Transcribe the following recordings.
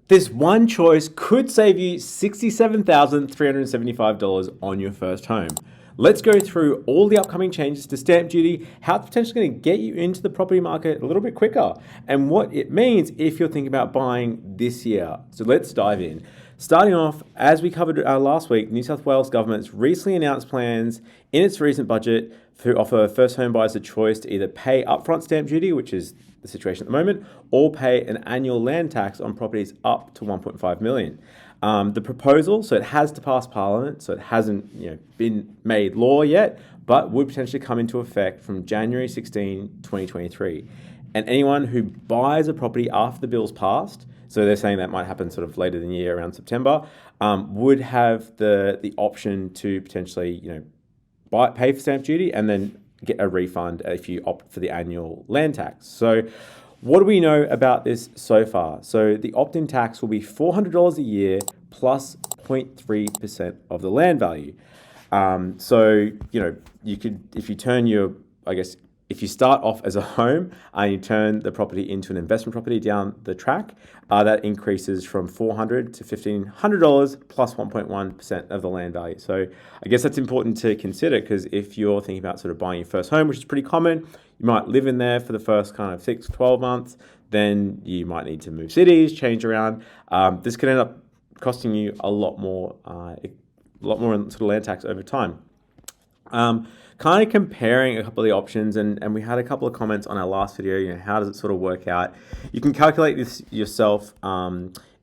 This one choice could save you $67,375 on your first home. Let's go through all the upcoming changes to stamp duty, how it's potentially going to get you into the property market a little bit quicker, and what it means if you're thinking about buying this year. So let's dive in. Starting off, as we covered last week, New South Wales government's recently announced plans in its recent budget to offer first home buyers a choice to either pay upfront stamp duty, which is the situation at the moment, or pay an annual land tax on properties up to 1.5 million. The proposal, so it has to pass Parliament, so it hasn't been made law yet, but would potentially come into effect from January 16, 2023. And anyone who buys a property after the bill's passed, so they're saying that might happen sort of later in the year, around September, would have the option to potentially pay for stamp duty and then get a refund if you opt for the annual land tax. So what do we know about this so far? So the opt-in tax will be $400 a year plus 0.3% of the land value. So you could, if you turn if you start off as a home and you turn the property into an investment property down the track, that increases from $400 to $1,500 plus 1.1% of the land value. So I guess that's important to consider, because if you're thinking about sort of buying your first home, which is pretty common, you might live in there for the first kind of 6 to 12 months, then you might need to move cities, change around. This could end up costing you a lot more in sort of land tax over time. Kind of comparing a couple of the options, and we had a couple of comments on our last video, how does it sort of work out? You can calculate this yourself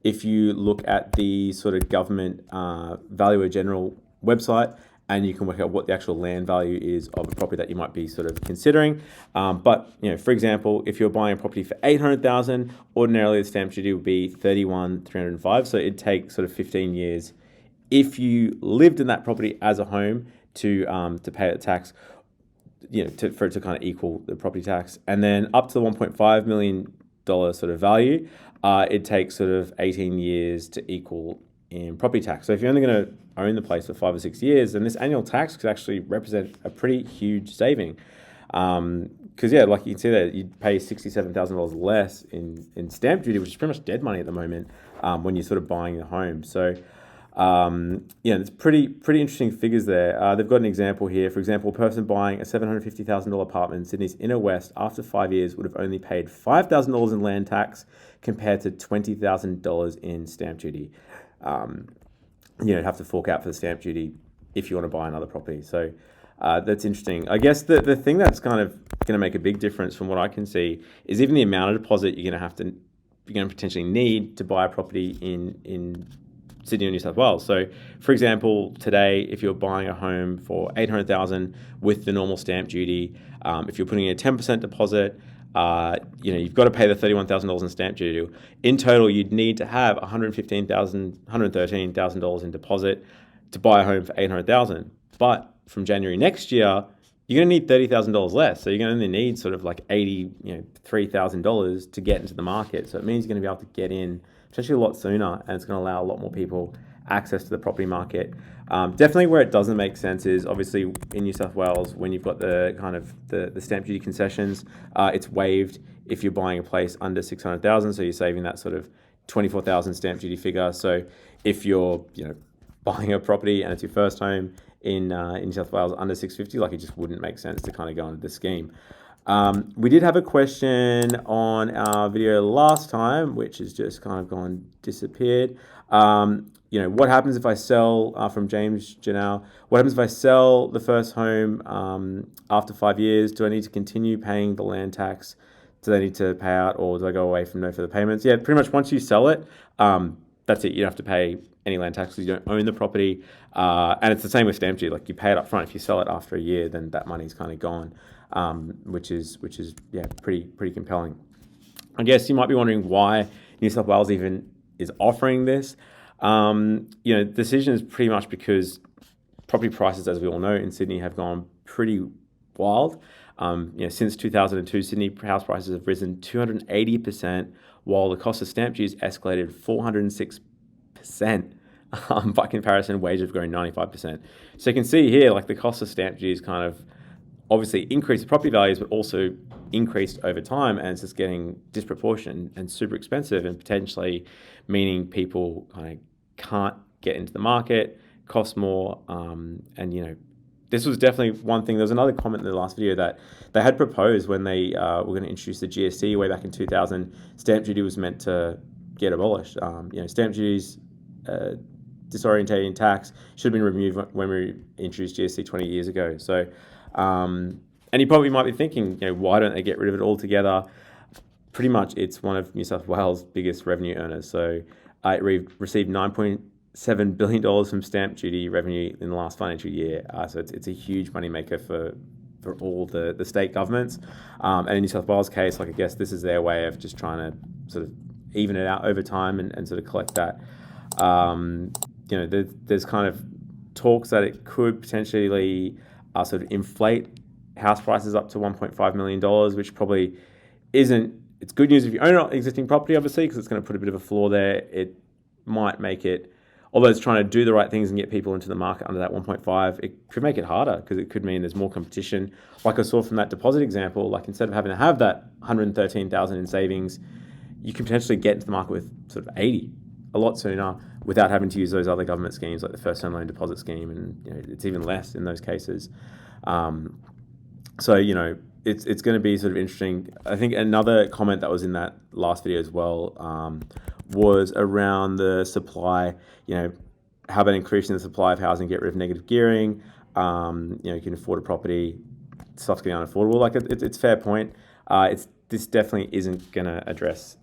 if you look at the sort of government Valuer General website, and you can work out what the actual land value is of a property that you might be sort of considering. But for example, if you're buying a property for $800,000, ordinarily the stamp duty would be $31,305. So it'd take sort of 15 years if you lived in that property as a home to pay the tax, for it to kind of equal the property tax. And then up to the $1.5 million sort of value, it takes sort of 18 years to equal in property tax. So if you're only going to own the place for 5 or 6 years, then this annual tax could actually represent a pretty huge saving. Because like you can see there, you'd pay $67,000 less in stamp duty, which is pretty much dead money at the moment when you're sort of buying a home. So it's pretty interesting figures there. They've got an example here. For example, a person buying a $750,000 apartment in Sydney's inner west after 5 years would have only paid $5,000 in land tax compared to $20,000 in stamp duty. You'd have to fork out for the stamp duty if you want to buy another property. So that's interesting. I guess the thing that's kind of going to make a big difference from what I can see is even the amount of deposit you're going to potentially need to buy a property in Sydney or New South Wales. So, for example, today, if you're buying a home for $800,000 with the normal stamp duty, if you're putting in a 10% deposit, you've got to pay the $31,000 in stamp duty. In total, you'd need to have $113,000 in deposit to buy a home for $800,000. But from January next year, you're going to need $30,000 less. So you're going to only need sort of like $3,000 to get into the market. So it means you're going to be able to get in potentially a lot sooner, and it's going to allow a lot more people access to the property market. Definitely where it doesn't make sense is obviously in New South Wales, when you've got the kind of the stamp duty concessions, it's waived if you're buying a place under 600,000. So you're saving that sort of 24,000 stamp duty figure. So if you're buying a property and it's your first home in New South Wales under 650, it just wouldn't make sense to kind of go into the scheme. We did have a question on our video last time, which has just kind of disappeared. What happens if I sell, from James Janelle, what happens if I sell the first home after 5 years? Do I need to continue paying the land tax? Do they need to pay out, or do I go away from no further payments? Yeah, pretty much once you sell it, that's it. You don't have to pay any land tax because you don't own the property. And it's the same with stamp duty. You pay it up front. If you sell it after a year, then that money's kind of gone. Which is pretty compelling. I guess you might be wondering why New South Wales even is offering this. The decision is pretty much because property prices, as we all know, in Sydney have gone pretty wild. Since 2002, Sydney house prices have risen 280%, while the cost of stamp duty has escalated 406%. By comparison, wages have grown 95%. So you can see here, the cost of stamp duty is kind of obviously increased property values, but also increased over time, and it's just getting disproportionate and super expensive, and potentially meaning people kind of can't get into the market, cost more, and this was definitely one thing. There was another comment in the last video that they had proposed when they were going to introduce the GST way back in 2000. Stamp duty was meant to get abolished. Stamp duties, disorientating tax, should have been removed when we introduced GST 20 years ago. So, and you probably might be thinking, why don't they get rid of it altogether? Pretty much, it's one of New South Wales' biggest revenue earners. So, it received $9.7 billion from stamp duty revenue in the last financial year. So it's a huge moneymaker for all the state governments. And in New South Wales' case, I guess this is their way of just trying to sort of even it out over time and sort of collect that. There's kind of talks that it could potentially sort of inflate house prices up to $1.5 million, which probably isn't. It's good news if you own an existing property, obviously, because it's going to put a bit of a floor there. It might make it, although it's trying to do the right things and get people into the market under that 1.5, it could make it harder because it could mean there's more competition. Like I saw from that deposit example, like instead of having to have that 113,000 in savings, you can potentially get into the market with sort of 80 a lot sooner without having to use those other government schemes like the first home loan deposit scheme, and it's even less in those cases. It's going to be sort of interesting. I think another comment that was in that last video as well was around the supply. How about increasing the supply of housing, get rid of negative gearing? You can afford a property, stuff's getting unaffordable. Like it's a fair point. This definitely isn't going to address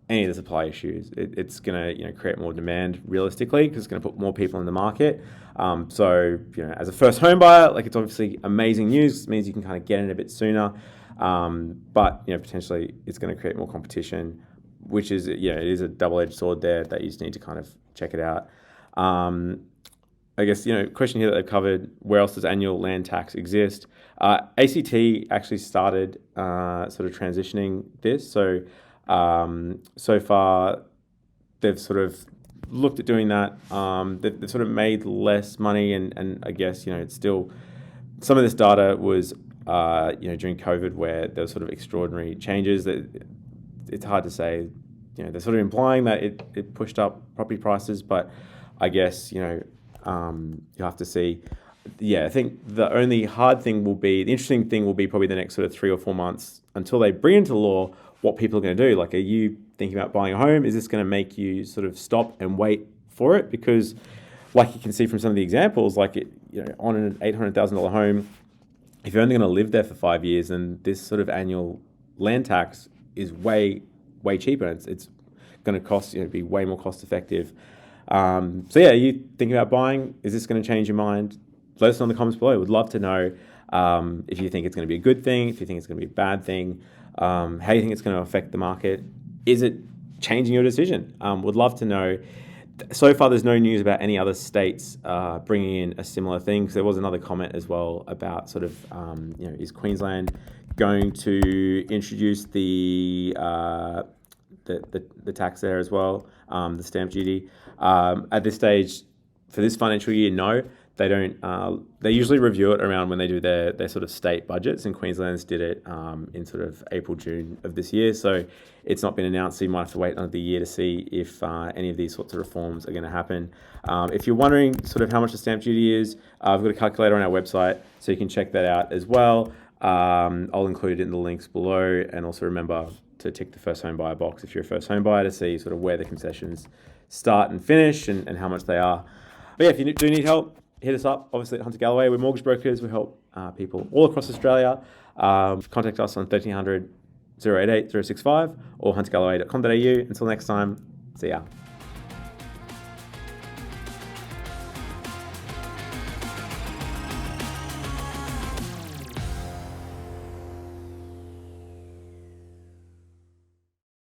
any of the supply issues. It's going to create more demand realistically because it's going to put more people in the market. As a first home buyer, it's obviously amazing news. It means you can kind of get in a bit sooner. But potentially it's going to create more competition, which is it is a double-edged sword there that you just need to kind of check it out. I guess question here that they've covered: where else does annual land tax exist? ACT actually started sort of transitioning this. So far, they've sort of looked at doing that. They've sort of made less money, and I guess it's still some of this data was during COVID where there was sort of extraordinary changes that it's hard to say. They're sort of implying that it pushed up property prices, but I guess you have to see. Yeah, I think the only the interesting thing will be probably the next sort of 3 or 4 months until they bring into law what people are going to do. Like, are you thinking about buying a home? Is this going to make you sort of stop and wait for it? Because, like you can see from some of the examples, on an $800,000 home, if you're only going to live there for 5 years, then this sort of annual land tax is way cheaper. It's going to cost be way more cost effective. Are you thinking about buying? Is this going to change your mind? Let us know in the comments below. We'd love to know if you think it's going to be a good thing, if you think it's going to be a bad thing, how you think it's going to affect the market. Is it changing your decision? Would love to know. So far, there's no news about any other states bringing in a similar thing. So there was another comment as well about sort of, is Queensland going to introduce the tax there as well, the stamp duty? At this stage, for this financial year, no. They don't. They usually review it around when they do their sort of state budgets, and Queensland's did it in sort of April, June of this year. So it's not been announced. So you might have to wait another year to see if any of these sorts of reforms are going to happen. If you're wondering sort of how much the stamp duty is, I've got a calculator on our website, so you can check that out as well. I'll include it in the links below, and also remember to tick the first home buyer box if you're a first home buyer to see sort of where the concessions start and finish and how much they are. But yeah, if you do need help, hit us up, obviously at Hunter Galloway. We're mortgage brokers. We help people all across Australia. Contact us on 1300 088 065 or huntergalloway.com.au. Until next time, see ya.